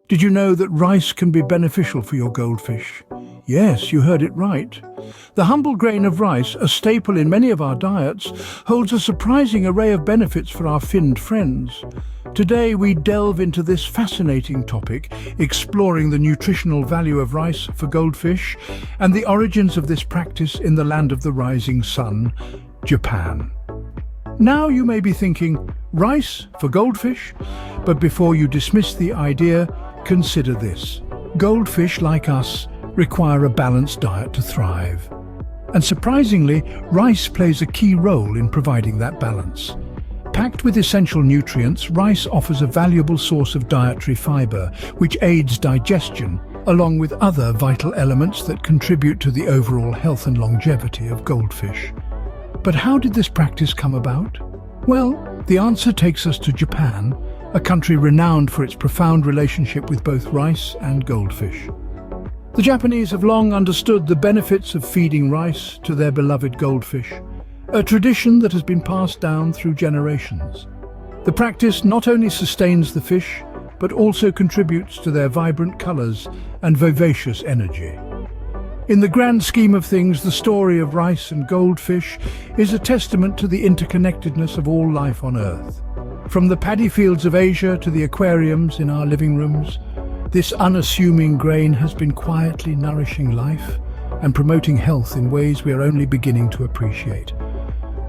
Did you know that rice can be beneficial for your goldfish? Yes, you heard it right. The humble grain of rice, a staple in many of our diets, holds a surprising array of benefits for our finned friends. Today we delve into this fascinating topic, exploring the nutritional value of rice for goldfish and the origins of this practice in the land of the rising sun, Japan. Now you may be thinking, rice for goldfish? But before you dismiss the idea, consider this. Goldfish, like us, require a balanced diet to thrive. And surprisingly, rice plays a key role in providing that balance. Packed with essential nutrients, rice offers a valuable source of dietary fiber, which aids digestion, along with other vital elements that contribute to the overall health and longevity of goldfish. But how did this practice come about? Well, the answer takes us to Japan, a country renowned for its profound relationship with both rice and goldfish. The Japanese have long understood the benefits of feeding rice to their beloved goldfish, a tradition that has been passed down through generations. The practice not only sustains the fish, but also contributes to their vibrant colors and vivacious energy. In the grand scheme of things, the story of rice and goldfish is a testament to the interconnectedness of all life on Earth. From the paddy fields of Asia to the aquariums in our living rooms, this unassuming grain has been quietly nourishing life and promoting health in ways we are only beginning to appreciate.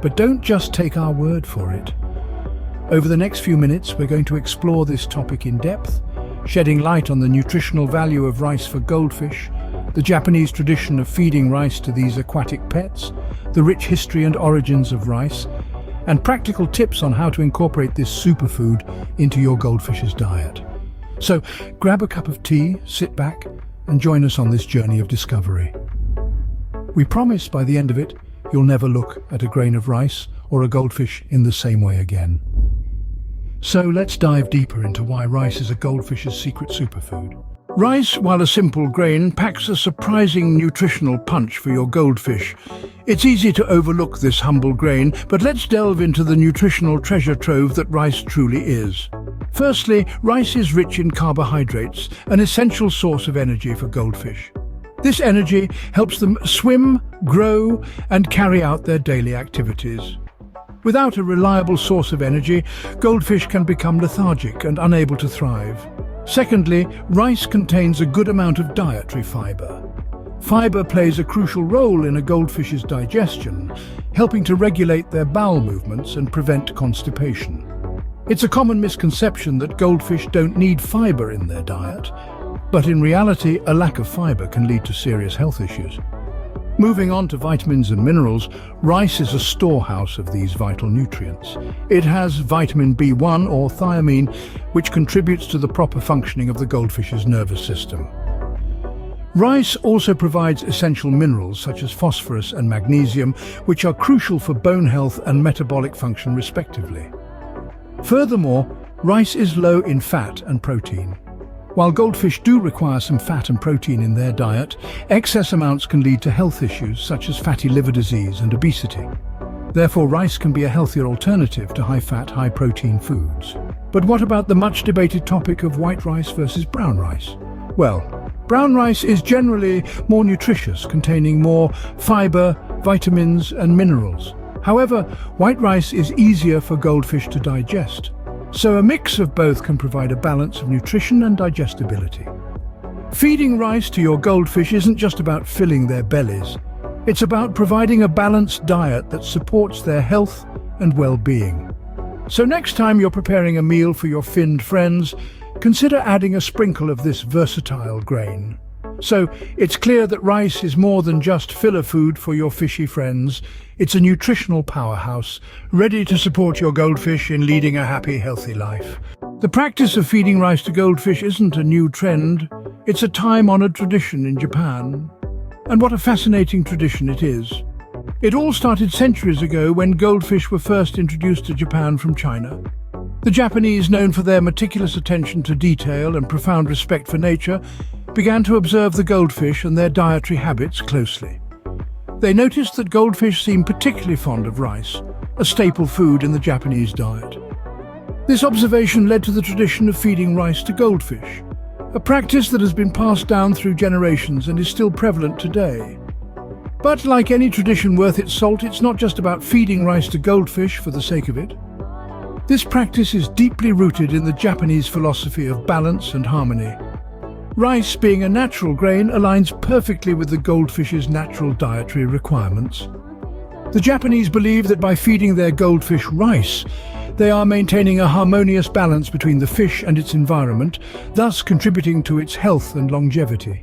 But don't just take our word for it. Over the next few minutes, we're going to explore this topic in depth, shedding light on the nutritional value of rice for goldfish, the Japanese tradition of feeding rice to these aquatic pets, the rich history and origins of rice, and practical tips on how to incorporate this superfood into your goldfish's diet. So grab a cup of tea, sit back, and join us on this journey of discovery. We promise by the end of it, you'll never look at a grain of rice or a goldfish in the same way again. So let's dive deeper into why rice is a goldfish's secret superfood. Rice, while a simple grain, packs a surprising nutritional punch for your goldfish. It's easy to overlook this humble grain, but let's delve into the nutritional treasure trove that rice truly is. Firstly, rice is rich in carbohydrates, an essential source of energy for goldfish. This energy helps them swim, grow, and carry out their daily activities. Without a reliable source of energy, goldfish can become lethargic and unable to thrive. Secondly, rice contains a good amount of dietary fiber. Fiber plays a crucial role in a goldfish's digestion, helping to regulate their bowel movements and prevent constipation. It's a common misconception that goldfish don't need fiber in their diet, but in reality, a lack of fiber can lead to serious health issues. Moving on to vitamins and minerals, rice is a storehouse of these vital nutrients. It has vitamin B1 or thiamine, which contributes to the proper functioning of the goldfish's nervous system. Rice also provides essential minerals such as phosphorus and magnesium, which are crucial for bone health and metabolic function respectively. Furthermore, rice is low in fat and protein. While goldfish do require some fat and protein in their diet, excess amounts can lead to health issues such as fatty liver disease and obesity. Therefore, rice can be a healthier alternative to high-fat, high-protein foods. But what about the much-debated topic of white rice versus brown rice? Well, brown rice is generally more nutritious, containing more fiber, vitamins, and minerals. However, white rice is easier for goldfish to digest. So a mix of both can provide a balance of nutrition and digestibility. Feeding rice to your goldfish isn't just about filling their bellies. It's about providing a balanced diet that supports their health and well-being. So next time you're preparing a meal for your finned friends, consider adding a sprinkle of this versatile grain. So it's clear that rice is more than just filler food for your fishy friends. It's a nutritional powerhouse, ready to support your goldfish in leading a happy, healthy life. The practice of feeding rice to goldfish isn't a new trend. It's a time-honored tradition in Japan. And what a fascinating tradition it is. It all started centuries ago when goldfish were first introduced to Japan from China. The Japanese, known for their meticulous attention to detail and profound respect for nature, began to observe the goldfish and their dietary habits closely. They noticed that goldfish seemed particularly fond of rice, a staple food in the Japanese diet. This observation led to the tradition of feeding rice to goldfish, a practice that has been passed down through generations and is still prevalent today. But like any tradition worth its salt, it's not just about feeding rice to goldfish for the sake of it. This practice is deeply rooted in the Japanese philosophy of balance and harmony. Rice, being a natural grain, aligns perfectly with the goldfish's natural dietary requirements. The Japanese believe that by feeding their goldfish rice, they are maintaining a harmonious balance between the fish and its environment, thus contributing to its health and longevity.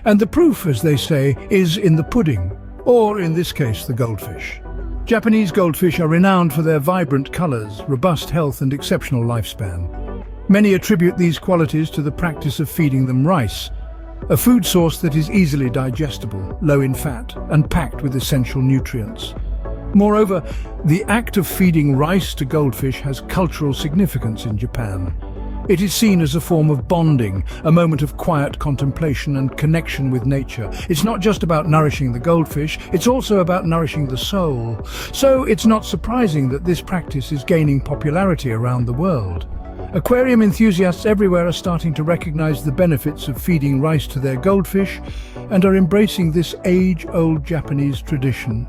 And the proof, as they say, is in the pudding, or in this case, the goldfish. Japanese goldfish are renowned for their vibrant colors, robust health, and exceptional lifespan. Many attribute these qualities to the practice of feeding them rice, a food source that is easily digestible, low in fat, and packed with essential nutrients. Moreover, the act of feeding rice to goldfish has cultural significance in Japan. It is seen as a form of bonding, a moment of quiet contemplation and connection with nature. It's not just about nourishing the goldfish, it's also about nourishing the soul. So it's not surprising that this practice is gaining popularity around the world. Aquarium enthusiasts everywhere are starting to recognize the benefits of feeding rice to their goldfish and are embracing this age-old Japanese tradition.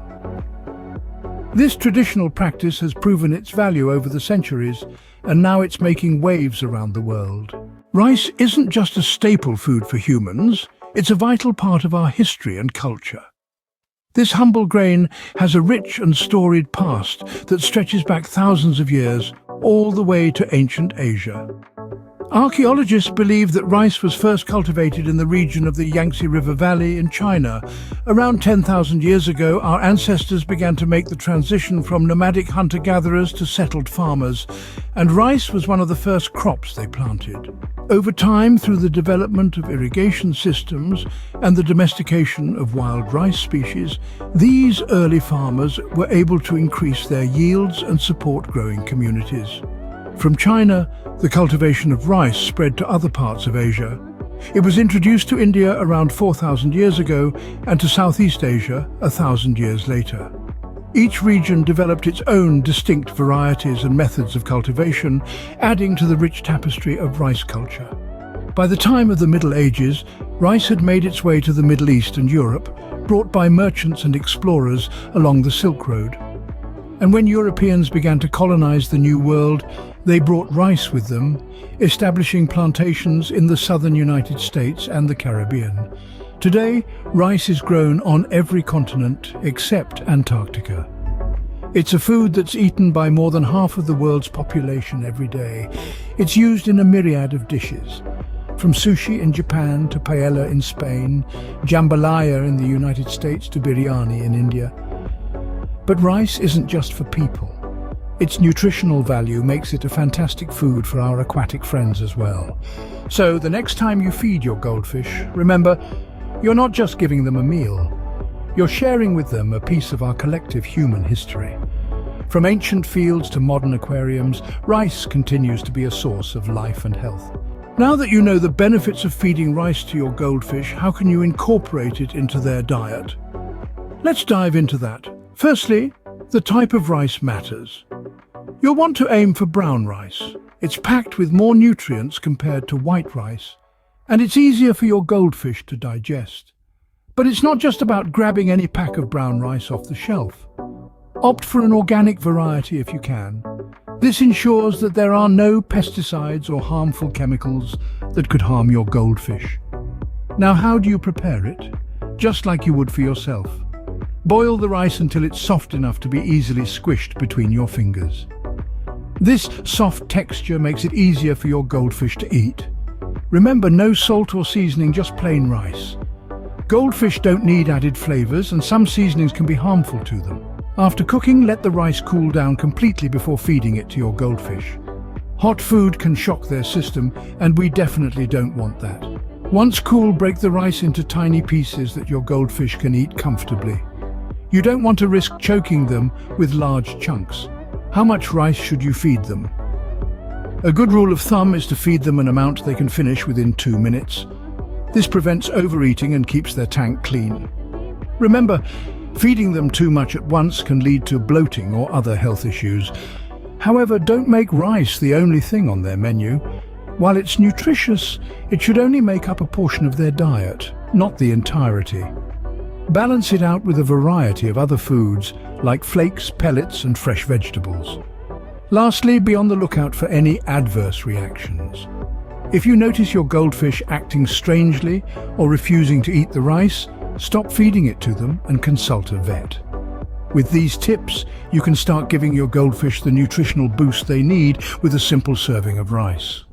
This traditional practice has proven its value over the centuries, and now it's making waves around the world. Rice isn't just a staple food for humans, it's a vital part of our history and culture. This humble grain has a rich and storied past that stretches back thousands of years, all the way to ancient Asia. Archaeologists believe that rice was first cultivated in the region of the Yangtze River Valley in China. Around 10,000 years ago, our ancestors began to make the transition from nomadic hunter-gatherers to settled farmers, and rice was one of the first crops they planted. Over time, through the development of irrigation systems and the domestication of wild rice species, these early farmers were able to increase their yields and support growing communities. From China, the cultivation of rice spread to other parts of Asia. It was introduced to India around 4,000 years ago and to Southeast Asia 1,000 years later. Each region developed its own distinct varieties and methods of cultivation, adding to the rich tapestry of rice culture. By the time of the Middle Ages, rice had made its way to the Middle East and Europe, brought by merchants and explorers along the Silk Road. And when Europeans began to colonize the New World, they brought rice with them, establishing plantations in the southern United States and the Caribbean. Today, rice is grown on every continent except Antarctica. It's a food that's eaten by more than half of the world's population every day. It's used in a myriad of dishes, from sushi in Japan to paella in Spain, jambalaya in the United States to biryani in India. But rice isn't just for people. Its nutritional value makes it a fantastic food for our aquatic friends as well. So the next time you feed your goldfish, remember, you're not just giving them a meal. You're sharing with them a piece of our collective human history. From ancient fields to modern aquariums, rice continues to be a source of life and health. Now that you know the benefits of feeding rice to your goldfish, how can you incorporate it into their diet? Let's dive into that. Firstly, the type of rice matters. You'll want to aim for brown rice. It's packed with more nutrients compared to white rice, and it's easier for your goldfish to digest. But it's not just about grabbing any pack of brown rice off the shelf. Opt for an organic variety if you can. This ensures that there are no pesticides or harmful chemicals that could harm your goldfish. Now, how do you prepare it? Just like you would for yourself. Boil the rice until it's soft enough to be easily squished between your fingers. This soft texture makes it easier for your goldfish to eat. Remember, no salt or seasoning, just plain rice. Goldfish don't need added flavors, and some seasonings can be harmful to them. After cooking, let the rice cool down completely before feeding it to your goldfish. Hot food can shock their system, and we definitely don't want that. Once cool, break the rice into tiny pieces that your goldfish can eat comfortably. You don't want to risk choking them with large chunks. How much rice should you feed them? A good rule of thumb is to feed them an amount they can finish within 2 minutes. This prevents overeating and keeps their tank clean. Remember, feeding them too much at once can lead to bloating or other health issues. However, don't make rice the only thing on their menu. While it's nutritious, it should only make up a portion of their diet, not the entirety. Balance it out with a variety of other foods like flakes, pellets and fresh vegetables. Lastly, be on the lookout for any adverse reactions. If you notice your goldfish acting strangely or refusing to eat the rice, stop feeding it to them and consult a vet. With these tips, you can start giving your goldfish the nutritional boost they need with a simple serving of rice.